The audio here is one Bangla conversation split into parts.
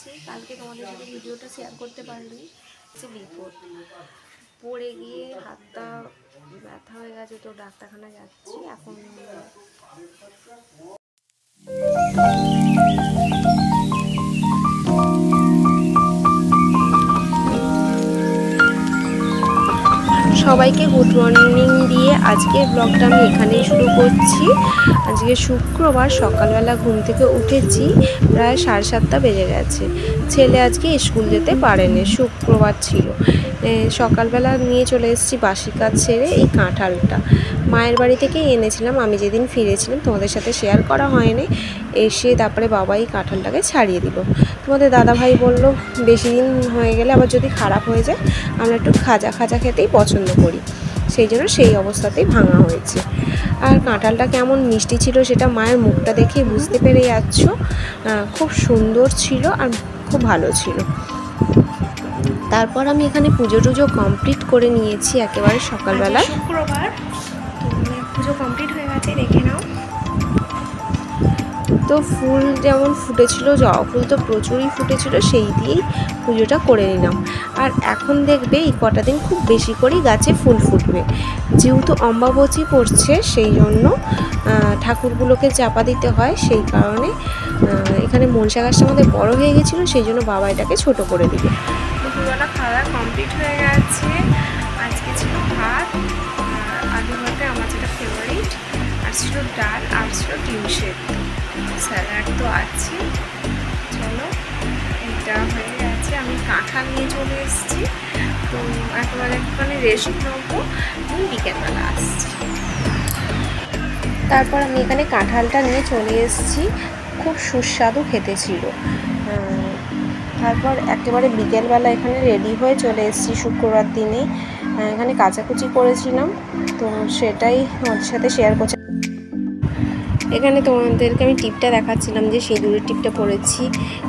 যাচ্ছি। কালকে তোমাদের সাথে ভিডিওটা শেয়ার করতে পারিনি, যে বিপদ পড়ে গিয়ে হাতটা ব্যথা হয়ে গেছে, তো ডাক্তারখানা যাচ্ছি এখন। সবাইকে গুড মর্নিং দিয়ে আজকের ব্লগটা আমি এখানেই শুরু করছি। আজকে শুক্রবার, সকালবেলা ঘুম থেকে উঠেছি, প্রায় 7:30 বেজে গেছে। ছেলে আজকে স্কুল যেতে পারেনি, শুক্রবার ছিল। সকালবেলা নিয়ে চলে এসেছি বাসি কাজ সেরে এই কাঁঠালটা। মায়ের বাড়ি থেকে এনেছিলাম, আমি যেদিন ফিরেছিলাম তোমাদের সাথে শেয়ার করা হয়নি। এসে তারপরে বাবাই কাঁঠালটাকে ছাড়িয়ে দিল। তোমাদের দাদাভাই বলল বেশি দিন হয়ে গেলে আবার যদি খারাপ হয়ে যায়, আমরা একটু খাজা খাজা খেতেই পছন্দ করি, সেই জন্য সেই অবস্থাতেই ভাঙা হয়েছে। আর কাঁঠালটা কেমন মিষ্টি ছিল সেটা মায়ের মুখটা দেখেই বুঝতে পেরে যাচ্ছ। খুব সুন্দর ছিল আর খুব ভালো ছিল। তারপর আমি এখানে পুজো টুজো কমপ্লিট করে নিয়েছি একেবারে সকালবেলা। শুক্রবার পুজো কমপ্লিট হয়ে গেছে, দেখে নাও। তো ফুল যেমন ফুটেছিল, জবা ফুল তো প্রচুরই ফুটেছিল, সেই দিয়েই পুজোটা করে নিলাম। আর এখন দেখবে এই কটা দিন খুব বেশি করেই গাছে ফুল ফুটবে, যেহেতু অম্বাবচী পড়ছে, সেই জন্য ঠাকুরগুলোকে চাপা দিতে হয়। সেই কারণে এখানে মনসা গাছটা আমাদের বড় হয়ে গেছিলো, সেই জন্য বাবা এটাকে ছোট করে দিল। দুপুরবেলা খাওয়া কমপ্লিট হয়ে গেছে। আজকে ছিল ভাত আর আলু ভাতে, আমার যেটা ফেভারিট, আর ছিল ডাল, আর ছিল ডিম সেদ্ধ, স্যালাড তো আছে। চলো, এটা হয়ে গেছে। আমি কাঁঠাল নিয়ে চলে এসেছি, তো একেবারে একটুখানি রেস্ট নেবো, আমি বিকেলবেলা আসছি। তারপর আমি এখানে কাঁঠালটা নিয়ে চলে এসেছি, খুব সুস্বাদু খেতে ছিল। তারপর একেবারে বিকেলবেলা এখানে রেডি হয়ে চলে এসেছি শুক্রবার দিনে। এখানে কাচাকুচি করেছিলাম, তো সেটাই ওদের সাথে শেয়ার করছি। এখানে তোমাদেরকে আমি টিপটা দেখাচ্ছিলাম যে সিঁদুরের টিপটা পরেছি,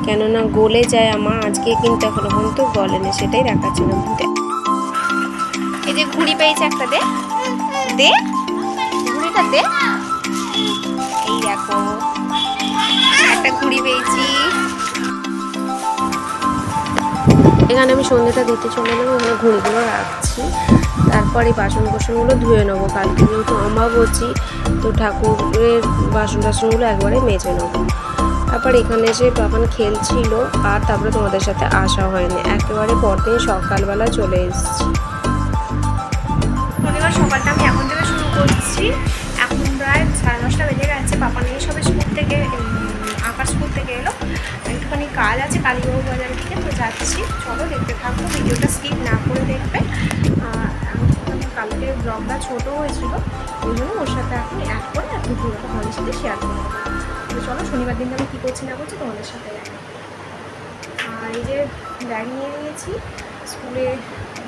কেননা গলে যায় আমার, আজকে কিন্তু এখনো পর্যন্ত গলেনি, সেটাই দেখাচ্ছিলাম। এই যে ঘুড়ি পেয়েছে একটা, দে দে ঘুড়িটা দে। এই দেখো একটা ঘুড়ি পেয়েছি। এখানে আমি সন্ধ্যাটা দিতে চলে এলাম, এখানে ঘুড়িগুলো রাখছি। তারপর এই বাসন কোসনগুলো ধুয়ে নেবো, কালকে যেহেতু অমাবস্যা, তো ঠাকুরের বাসন টাসনগুলো একবারে মেজে নেবো। তারপর এখানে এসে বাবান খেলছিল, আর তারপরে তোমাদের সাথে আসা হয়নি, একেবারে পরদিন সকালবেলা চলে এসেছি। শনিবার সকালটা আমি এখন থেকে শুরু করছি। এখন প্রায় 9:30 বেজে গেছে। বাবা নিয়ে সবে স্কুল থেকে, আঁকার স্কুল থেকে এলো, একটুখানি কাজ আছে কালীবাবু বাজারের দিকে, তো যাচ্ছি। চলো দেখতে থাকবো, ভিডিওটা স্কিপ না করে দেখবে। কালকে ব্লগটা ছোটো হয়েছিল, ওই জন্য ওর সাথে এখন অ্যাড করে আর ভিডিওটা তোমাদের সাথে শেয়ার করবো। তো চলো, শনিবার দিনটা আমি কী করছি না করছি তোমাদের সাথে। আর এই যে ব্যাগ নিয়ে নিয়েছি, স্কুলে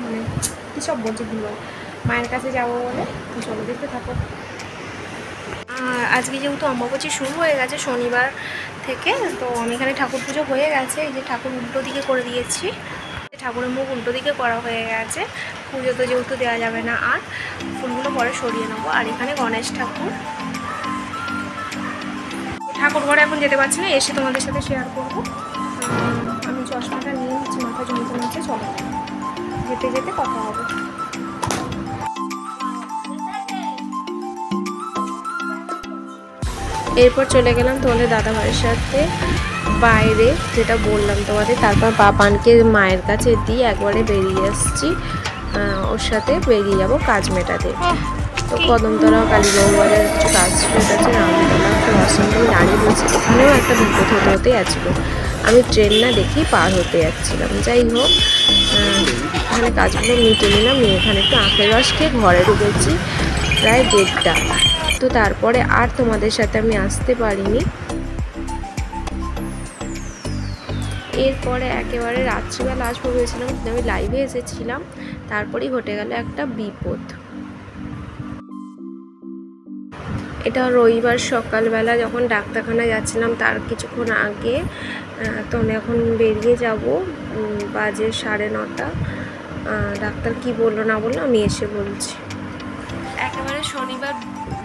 মানে কী সব বলছি ভুলো, মায়ের কাছে যাবো বলে। তো চলো দেখতে থাকো। আজকে যেহেতু অম্বাবচী শুরু হয়ে গেছে শনিবার থেকে, তো আমি এখানে ঠাকুর পুজো হয়ে গেছে। এই যে ঠাকুর উল্টো দিকে করে দিয়েছি, ঠাকুরের মুখ উল্টো দিকে করা হয়ে গেছে। পুজো তো যেহেতু দেওয়া যাবে না, আর ফুলগুলো পরে সরিয়ে নেবো। আর এখানে গণেশ ঠাকুর, ঠাকুর ঘরে এখন যেতে পারছি না, এসে তোমাদের সাথে শেয়ার করবো। আমি চশমাটা নিয়ে নিচ্ছি, মাথা যন্ত্রণা হচ্ছে, চলো যেতে যেতে কথা হবে। এরপর চলে গেলাম তোমাদের দাদাভাইয়ের সাথে বাইরে, যেটা বললাম তোমাদের। তারপর বাবানকে মায়ের কাছে দিয়ে একবারে বেরিয়ে আসছি, ওর সাথে বেরিয়ে যাব কাজ মেটাতে। তো কদমতলা কালীবাবু বাজারের কিছু কাজ আছে, রামতলা ক্রসিং আমি দাঁড়িয়ে বলছি, এখানেও একটা বিপদ হতে হতে যাচ্ছিলো, আমি ট্রেন না দেখেই পার হতে যাচ্ছিলাম। যাই হোক, এখানে কাজগুলো মিটে নিলাম, এখানে একটু আখের রস খেয়ে ঘরে ঢুকেছি প্রায় 1:30। তো তারপরে আর তোমাদের সাথে আমি আসতে পারিনি। এরপরে একেবারে রাত্রিবেলা আসবো ভেবেছিলাম, আমি লাইভে এসেছিলাম, তারপরেই ঘটে গেল একটা বিপদ। এটা রবিবার সকালবেলা যখন ডাক্তারখানায় যাচ্ছিলাম তার কিছুক্ষণ আগে, তো আমি এখন বেরিয়ে যাব, বাজে 9:30। ডাক্তার কি বললো না বললো আমি এসে বলছি। একেবারে শনিবার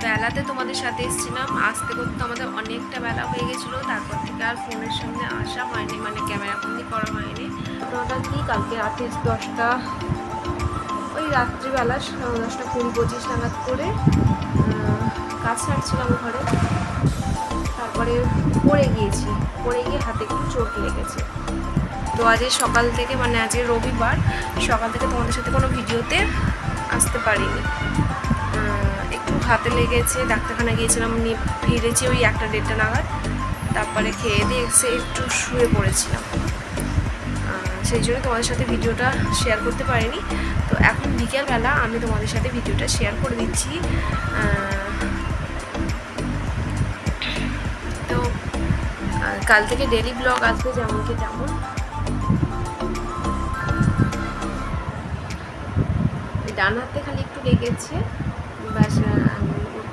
বেলাতে তোমাদের সাথে এসেছিলাম, আসতে করতে আমাদের অনেকটা বেলা হয়ে গেছিলো। তারপর থেকে আর ফোনের সামনে আসা হয়নি, মানে ক্যামেরা বন্দি করা হয়নি। ওটা কি কালকে রাতে 10টা, ওই রাত্রিবেলা 10টা 20-25 নাগাদ করে কাজ ছাড়ছিলাম ঘরে। তারপরে পড়ে গিয়ে হাতে একটু চোট লেগেছে। তো আজ সকাল থেকে, মানে আজ রবিবার সকাল থেকে তোমাদের সাথে কোনো ভিডিওতে আসতে পারিনি। একটু হাতে লেগেছে, ডাক্তারখানা গিয়েছিলাম, নিয়ে ফিরেছি ওই 1টা-1:30টা নাগাদ। তারপরে খেয়ে দিয়ে এসে একটু শুয়ে পড়েছিলাম, সেই জন্য তোমাদের সাথে ভিডিওটা শেয়ার করতে পারিনি। তো এখন বিকেলবেলা আমি তোমাদের সাথে ভিডিওটা শেয়ার করে দিচ্ছি। তো কাল থেকে ডেলি ব্লগ আসবে যেমন কি তেমন। ডান হাতে খালি একটু লেগেছে, ব্যাস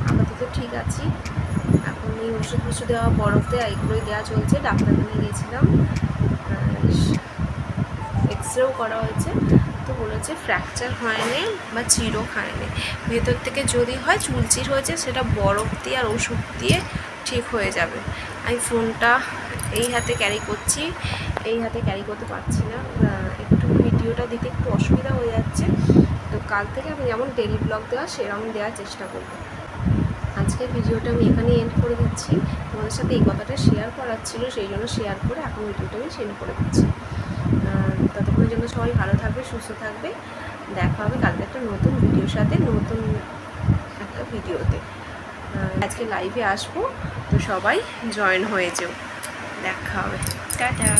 আপাতত ঠিক আছি। এখন এই ওষুধ দেওয়া, বরফ দেওয়া, এগুলোই দেওয়া চলছে। ডাক্তারখানে গিয়েছিলাম, এক্সরেও করা হয়েছে, তো বলেছে ফ্র্যাকচার হয়নি বা চিরও খায়নি। ভেতর থেকে যদি হয় চুলচির হয়েছে, সেটা বরফ দিয়ে আর ওষুধ দিয়ে ঠিক হয়ে যাবে। আমি ফোনটা এই হাতে ক্যারি করছি, এই হাতে ক্যারি করতে পারছি না, একটু ভিডিওটা দিতে একটু অসুবিধা হয়ে যাচ্ছে। তো কাল থেকে আমি যেমন ডেলি ব্লগ দেওয়া সেরকম দেওয়ার চেষ্টা করব। আজকে ভিডিওটা আমি এখানে এন্ড করে দিচ্ছি। তোমাদের সাথে এই কথাটা শেয়ার করার ছিল, সেই জন্য শেয়ার করে এখন ভিডিওটা আমি সেন্ড করে দিচ্ছি। ততক্ষণের জন্য সবাই ভালো থাকবে, সুস্থ থাকবে। দেখা হবে কালকে একটা নতুন ভিডিওর সাথে, নতুন একটা ভিডিওতে। আজকে লাইভে আসবো, তো সবাই জয়েন হয়ে যেও। দেখা হবে, টাটা।